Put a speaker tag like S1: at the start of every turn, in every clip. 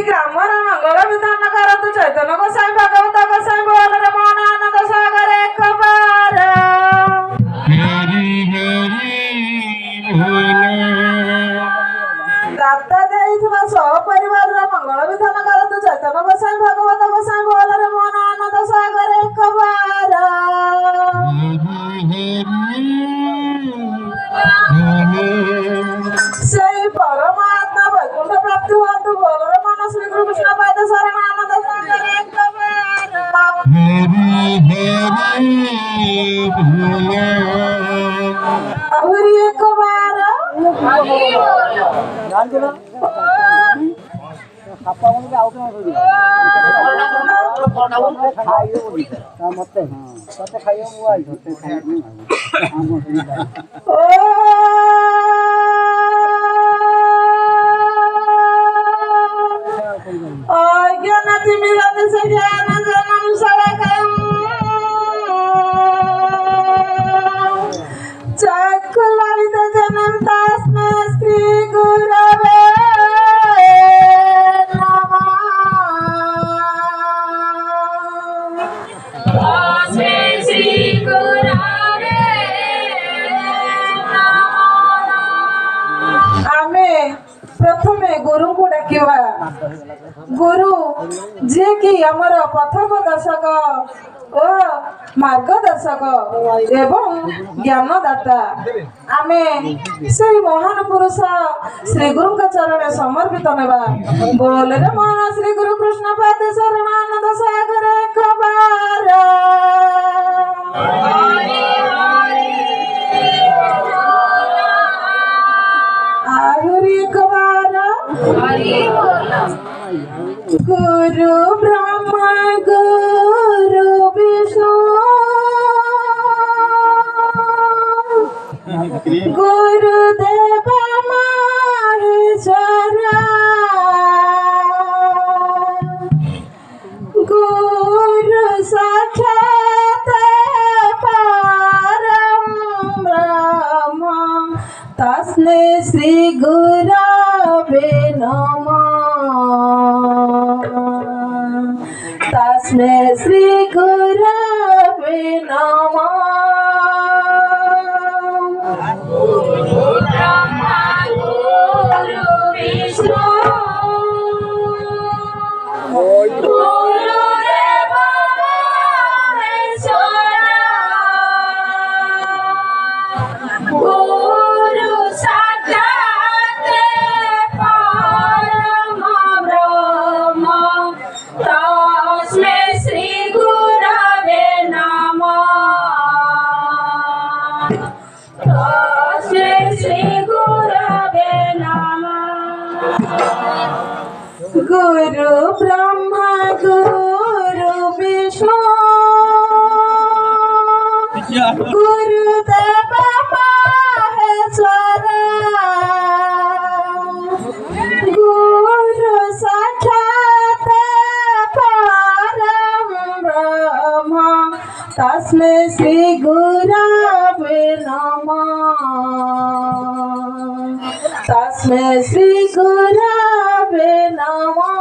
S1: ଗ୍ରାମର ମଙ୍ଗଳ ବିଧାନ କରନ୍ତୁ ଚୈତନ୍ୟ ଗୋସାଇ ଭାଗବତ ଗୋସାଇ ବୋଲରେ ମନ ଆନନ୍ଦ ସାଗରେ ଖବର ଦାତା ଦେଇଥିବା ସପରିବାରର ମଙ୍ଗଳ ବିଧାନ କରନ୍ତୁ ଚୈତନ୍ୟ ଗୋସାଇ ଭାଗବତ ଗୋସାଇ ବୋଲରେ ମନ ଆନନ୍ଦ ସାଗରେ ଖବର ସେଇ ପରମାତ୍ମା ବୈକୁଣ୍ଠ ପ୍ରାପ୍ତି ହୁଅନ୍ତୁ ବୋଲରେ ମନ ଶ୍ରୀ କୃଷ୍ଣ ପାଦ ଶରଣ ଆନନ୍ଦ ସାଗରେ ଖବର ଆହୁରି ଏକ ବାର ज्ञानाति मिलन से ज्ञान जनम सवकम चक्कुललित जनम तस्मै श्री गुरवे नमः तस्मै श्री गुरवे नमः आमे प्रथमे गुरु को डाकिवा गुरु जे कि हमर पथ प्रदर्शक ओ मार्गदर्शक एवं ज्ञानदाता आमे से महान पुरुष श्री गुरु का चरण समर्पित नेबा बोल रे मन श्री गुरु कृष्ण पाद शरण आनंद सागर खबर आहुरी खबर गुरु ब्रह्मा गुरु विष्णु गुरुदेव महेश्वर गुरु साक्षात परम ब्रह्म तस्मै श्री गुरवे नमः तस्मै श्री गुरवे नमः ब्रह्मा गुरु विष्णु गुरुदेव महेश्वर गुरु साक्षात परम ब्रह्म तस्मै श्री गुरवे नमः तस्मै श्री गुरवे नमः गुरु ब्रह्मा गुरु विष्णु गुरुदेव महेश्वर गुरु साक्षात परम ब्रह्म तस्मै श्री गुरवे नमः तस्मै श्री गुरवे नमः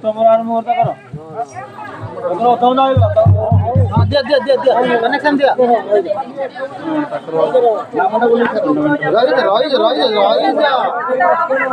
S2: ତମର ଆରମ୍ଭ କର कनेक्शन दिया रही